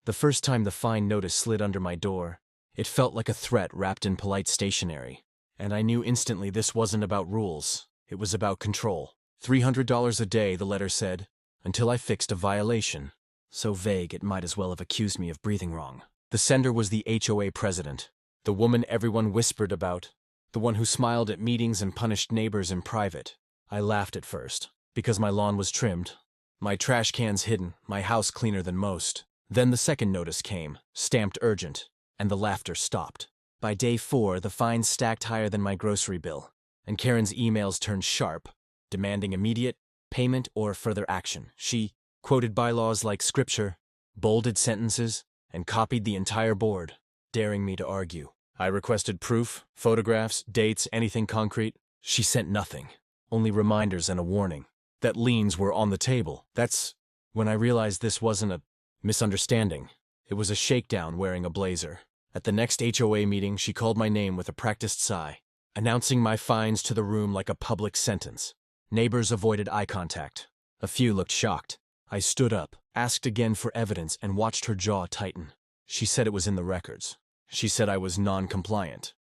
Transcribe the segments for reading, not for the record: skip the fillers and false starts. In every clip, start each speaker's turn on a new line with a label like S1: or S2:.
S1: The first time the fine notice slid under my door, it felt like a threat wrapped in polite stationery. And I knew instantly this wasn't about rules, it was about control. $300 a day, the letter said, until I fixed a violation. So vague it might as well have accused me of breathing wrong. The sender was the HOA president, the woman everyone whispered about, the one who smiled at meetings and punished neighbors in private. I laughed at first, because my lawn was trimmed, my trash cans hidden, my house cleaner than most. Then the second notice came, stamped urgent, and the laughter stopped. By day 4, the fines stacked higher than my grocery bill, and Karen's emails turned sharp, demanding immediate payment or further action. She quoted bylaws like scripture, bolded sentences, and copied the entire board, daring me to argue. I requested proof, photographs, dates, anything concrete. She sent nothing, only reminders and a warning that liens were on the table. That's when I realized this wasn't a misunderstanding. It was a shakedown wearing a blazer. At the next HOA meeting, she called my name with a practiced sigh, announcing my fines to the room like a public sentence. Neighbors avoided eye contact. A few looked shocked. I stood up, asked again for evidence, and watched her jaw tighten. She said it was in the records. She said I was non-compliant.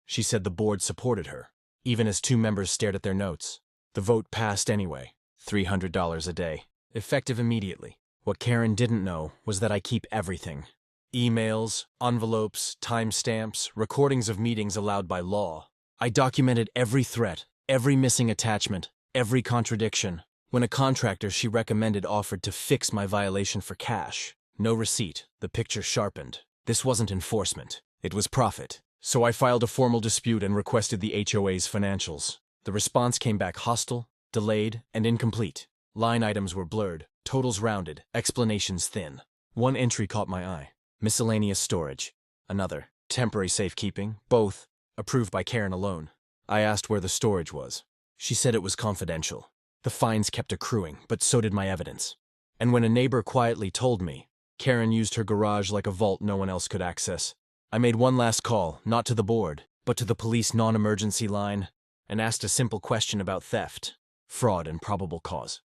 S1: She said the board supported her, even as 2 members stared at their notes. The vote passed anyway. $300 a day. Effective immediately. What Karen didn't know was that I keep everything. Emails, envelopes, timestamps, recordings of meetings allowed by law. I documented every threat, every missing attachment, every contradiction. When a contractor she recommended offered to fix my violation for cash, no receipt, the picture sharpened. This wasn't enforcement. It was profit. So I filed a formal dispute and requested the HOA's financials. The response came back hostile, delayed, and incomplete. Line items were blurred, totals rounded, explanations thin. One entry caught my eye. Miscellaneous storage. Another. Temporary safekeeping. Both approved by Karen alone. I asked where the storage was. She said it was confidential. The fines kept accruing, but so did my evidence. And when a neighbor quietly told me, Karen used her garage like a vault no one else could access, I made one last call, not to the board, but to the police non-emergency line, and asked a simple question about theft, fraud, and probable cause.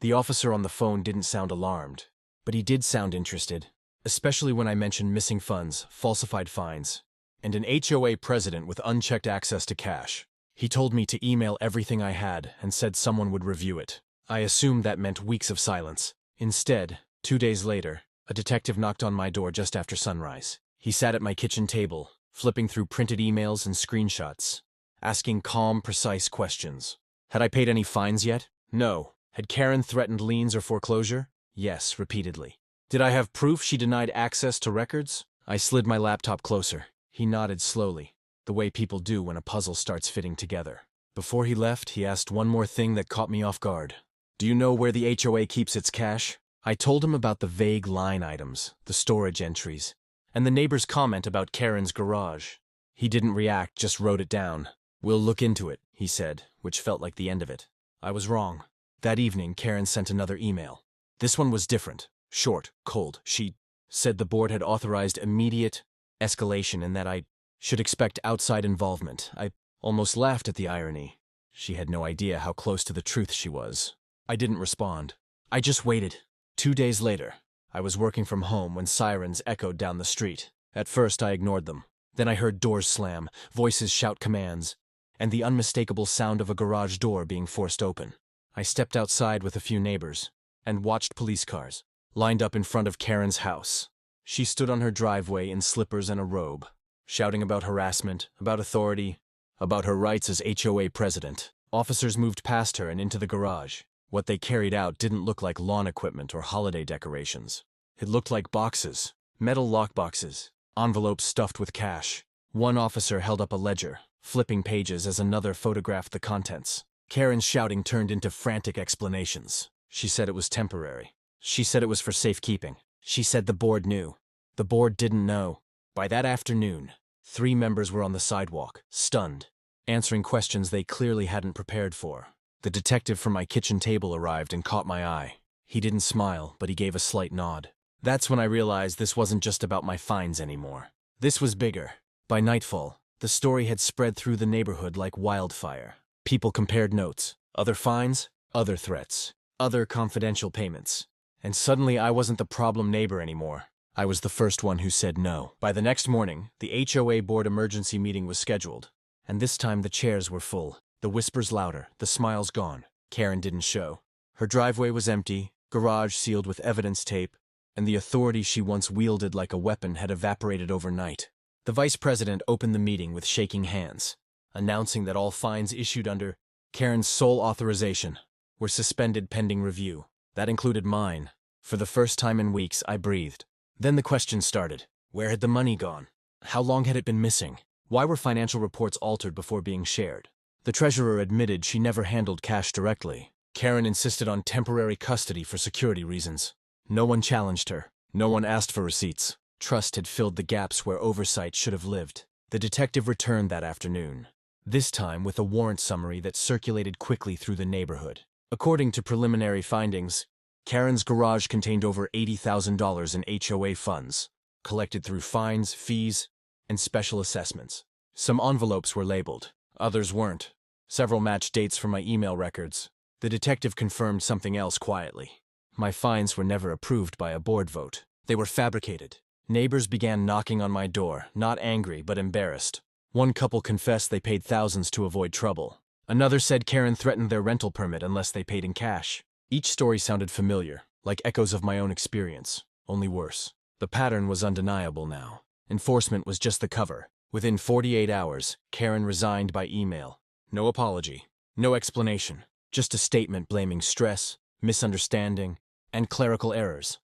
S1: The officer on the phone didn't sound alarmed, but he did sound interested, especially when I mentioned missing funds, falsified fines, and an HOA president with unchecked access to cash. He told me to email everything I had and said someone would review it. I assumed that meant weeks of silence. Instead, 2 days later, a detective knocked on my door just after sunrise. He sat at my kitchen table, flipping through printed emails and screenshots, asking calm, precise questions. Had I paid any fines yet? No. Had Karen threatened liens or foreclosure? Yes, repeatedly. Did I have proof she denied access to records? I slid my laptop closer. He nodded slowly, the way people do when a puzzle starts fitting together. Before he left, he asked one more thing that caught me off guard. Do you know where the HOA keeps its cash? I told him about the vague line items, the storage entries, and the neighbor's comment about Karen's garage. He didn't react, just wrote it down. We'll look into it, he said, which felt like the end of it. I was wrong. That evening, Karen sent another email. This one was different, short, cold. She said the board had authorized immediate escalation and that I should expect outside involvement. I almost laughed at the irony. She had no idea how close to the truth she was. I didn't respond. I just waited. 2 days later, I was working from home when sirens echoed down the street. At first, I ignored them. Then I heard doors slam, voices shout commands, and the unmistakable sound of a garage door being forced open. I stepped outside with a few neighbors and watched police cars lined up in front of Karen's house. She stood on her driveway in slippers and a robe, shouting about harassment, about authority, about her rights as HOA president. Officers moved past her and into the garage. What they carried out didn't look like lawn equipment or holiday decorations. It looked like boxes, metal lockboxes, envelopes stuffed with cash. One officer held up a ledger, flipping pages as another photographed the contents. Karen's shouting turned into frantic explanations. She said it was temporary. She said it was for safekeeping. She said the board knew. The board didn't know. By that afternoon, 3 members were on the sidewalk, stunned, answering questions they clearly hadn't prepared for. The detective from my kitchen table arrived and caught my eye. He didn't smile, but he gave a slight nod. That's when I realized this wasn't just about my fines anymore. This was bigger. By nightfall, the story had spread through the neighborhood like wildfire. People compared notes, other fines, other threats, other confidential payments. And suddenly I wasn't the problem neighbor anymore. I was the first one who said no. By the next morning, the HOA board emergency meeting was scheduled, and this time the chairs were full. The whispers louder, the smiles gone. Karen didn't show. Her driveway was empty, garage sealed with evidence tape, and the authority she once wielded like a weapon had evaporated overnight. The vice president opened the meeting with shaking hands, announcing that all fines issued under Karen's sole authorization were suspended pending review. That included mine. For the first time in weeks, I breathed. Then the questions started. Where had the money gone? How long had it been missing? Why were financial reports altered before being shared? The treasurer admitted she never handled cash directly. Karen insisted on temporary custody for security reasons. No one challenged her. No one asked for receipts. Trust had filled the gaps where oversight should have lived. The detective returned that afternoon, this time with a warrant summary that circulated quickly through the neighborhood. According to preliminary findings, Karen's garage contained over $80,000 in HOA funds, collected through fines, fees, and special assessments. Some envelopes were labeled, others weren't. Several matched dates from my email records. The detective confirmed something else quietly. My fines were never approved by a board vote. They were fabricated. Neighbors began knocking on my door, not angry but embarrassed. One couple confessed they paid thousands to avoid trouble. Another said Karen threatened their rental permit unless they paid in cash. Each story sounded familiar, like echoes of my own experience, only worse. The pattern was undeniable now. Enforcement was just the cover. Within 48 hours, Karen resigned by email. No apology, no explanation, just a statement blaming stress, misunderstanding, and clerical errors.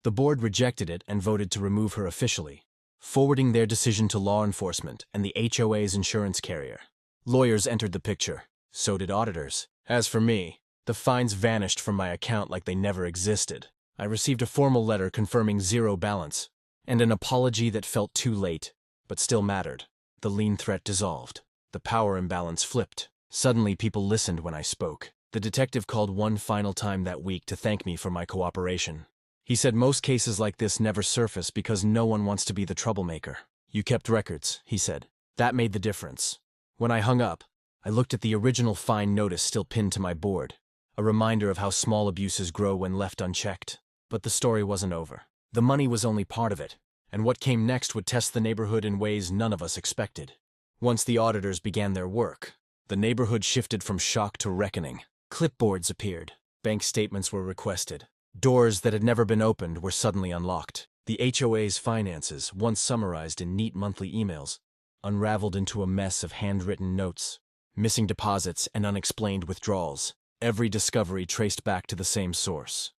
S1: The board rejected it and voted to remove her officially, forwarding their decision to law enforcement and the HOA's insurance carrier. Lawyers entered the picture. So did auditors. As for me, the fines vanished from my account like they never existed. I received a formal letter confirming zero balance, and an apology that felt too late, but still mattered. The lien threat dissolved. The power imbalance flipped. Suddenly people listened when I spoke. The detective called one final time that week to thank me for my cooperation. He said most cases like this never surface because no one wants to be the troublemaker. You kept records, he said. That made the difference. When I hung up, I looked at the original fine notice still pinned to my board, a reminder of how small abuses grow when left unchecked. But the story wasn't over. The money was only part of it, and what came next would test the neighborhood in ways none of us expected. Once the auditors began their work, the neighborhood shifted from shock to reckoning. Clipboards appeared. Bank statements were requested. Doors that had never been opened were suddenly unlocked. The HOA's finances, once summarized in neat monthly emails, unraveled into a mess of handwritten notes, missing deposits, and unexplained withdrawals. Every discovery traced back to the same source: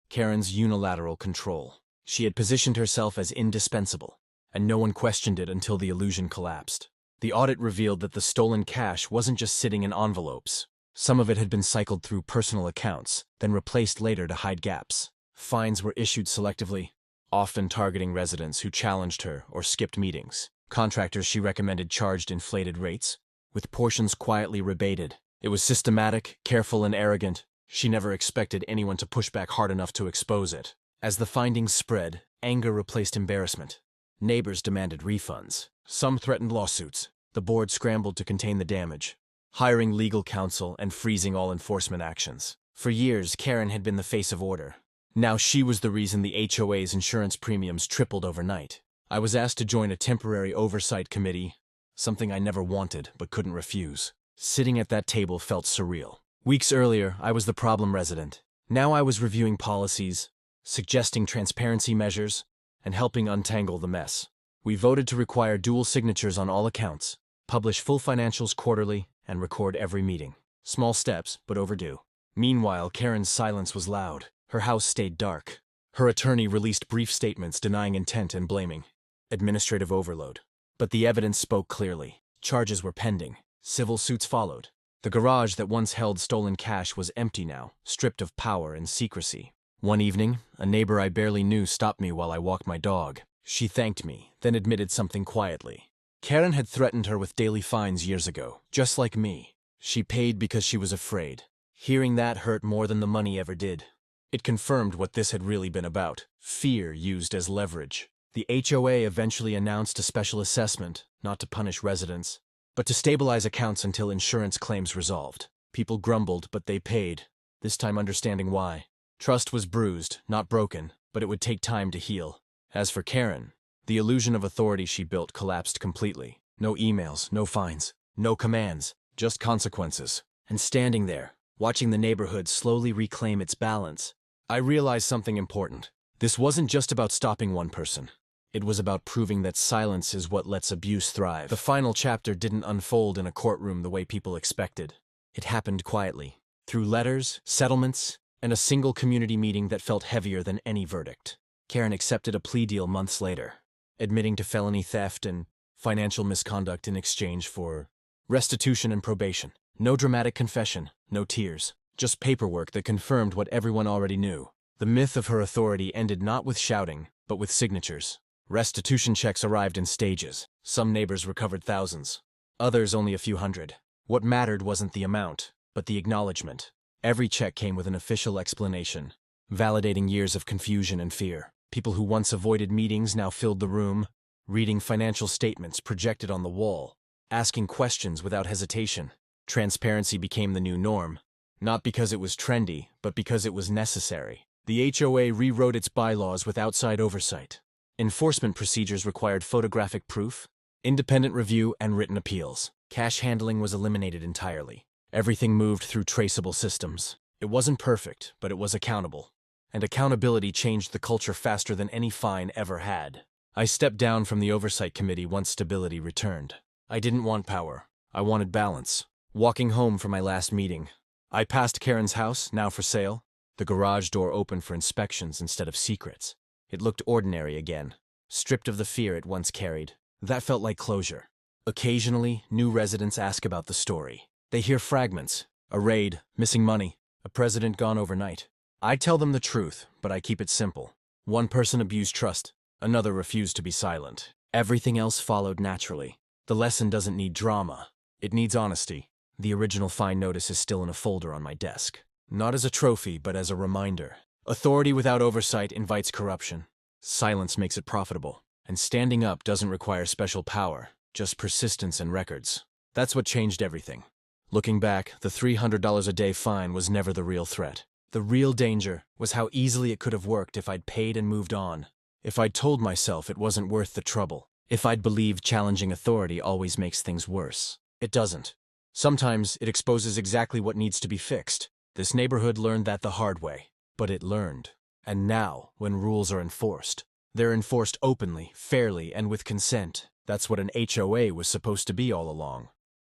S1: Karen's unilateral control. She had positioned herself as indispensable, and no one questioned it until the illusion collapsed. The audit revealed that the stolen cash wasn't just sitting in envelopes. Some of it had been cycled through personal accounts, then replaced later to hide gaps. Fines were issued selectively, often targeting residents who challenged her or skipped meetings. Contractors she recommended charged inflated rates, with portions quietly rebated. It was systematic, careful, and arrogant. She never expected anyone to push back hard enough to expose it. As the findings spread, anger replaced embarrassment. Neighbors demanded refunds. Some threatened lawsuits. The board scrambled to contain the damage, hiring legal counsel and freezing all enforcement actions. For years, Karen had been the face of order. Now she was the reason the HOA's insurance premiums tripled overnight. I was asked to join a temporary oversight committee, something I never wanted but couldn't refuse. Sitting at that table felt surreal. Weeks earlier, I was the problem resident. Now I was reviewing policies, suggesting transparency measures, and helping untangle the mess. We voted to require dual signatures on all accounts, publish full financials quarterly, and record every meeting. Small steps, but overdue. Meanwhile, Karen's silence was loud. Her house stayed dark. Her attorney released brief statements denying intent and blaming administrative overload. But the evidence spoke clearly. Charges were pending. Civil suits followed. The garage that once held stolen cash was empty now, stripped of power and secrecy. One evening, a neighbor I barely knew stopped me while I walked my dog. She thanked me, then admitted something quietly. Karen had threatened her with daily fines years ago, just like me. She paid because she was afraid. Hearing that hurt more than the money ever did. It confirmed what this had really been about: fear used as leverage. The HOA eventually announced a special assessment, not to punish residents, but to stabilize accounts until insurance claims resolved. People grumbled, but they paid, this time understanding why. Trust was bruised, not broken, but it would take time to heal. As for Karen, the illusion of authority she built collapsed completely. No emails, no fines, no commands, just consequences. And standing there, watching the neighborhood slowly reclaim its balance, I realized something important. This wasn't just about stopping one person. It was about proving that silence is what lets abuse thrive. The final chapter didn't unfold in a courtroom the way people expected. It happened quietly, through letters, settlements, and a single community meeting that felt heavier than any verdict. Karen accepted a plea deal months later, admitting to felony theft and financial misconduct in exchange for restitution and probation. No dramatic confession, no tears, just paperwork that confirmed what everyone already knew. The myth of her authority ended not with shouting, but with signatures. Restitution checks arrived in stages. Some neighbors recovered thousands, others only a few hundred. What mattered wasn't the amount, but the acknowledgement. Every check came with an official explanation, validating years of confusion and fear. People who once avoided meetings now filled the room, reading financial statements projected on the wall, asking questions without hesitation. Transparency became the new norm, not because it was trendy, but because it was necessary. The HOA rewrote its bylaws with outside oversight. Enforcement procedures required photographic proof, independent review, and written appeals. Cash handling was eliminated entirely. Everything moved through traceable systems. It wasn't perfect, but it was accountable. And accountability changed the culture faster than any fine ever had. I stepped down from the oversight committee once stability returned. I didn't want power. I wanted balance. Walking home from my last meeting, I passed Karen's house, now for sale. The garage door opened for inspections instead of secrets. It looked ordinary again, stripped of the fear it once carried. That felt like closure. Occasionally, new residents ask about the story. They hear fragments, a raid, missing money, a president gone overnight. I tell them the truth, but I keep it simple. One person abused trust, another refused to be silent. Everything else followed naturally. The lesson doesn't need drama. It needs honesty. The original fine notice is still in a folder on my desk. Not as a trophy, but as a reminder. Authority without oversight invites corruption. Silence makes it profitable. And standing up doesn't require special power, just persistence and records. That's what changed everything. Looking back, the $300 a day fine was never the real threat. The real danger was how easily it could have worked if I'd paid and moved on. If I'd told myself it wasn't worth the trouble. If I'd believed challenging authority always makes things worse. It doesn't. Sometimes it exposes exactly what needs to be fixed. This neighborhood learned that the hard way. But it learned. And now, when rules are enforced, they're enforced openly, fairly, and with consent. That's what an HOA was supposed to be all along.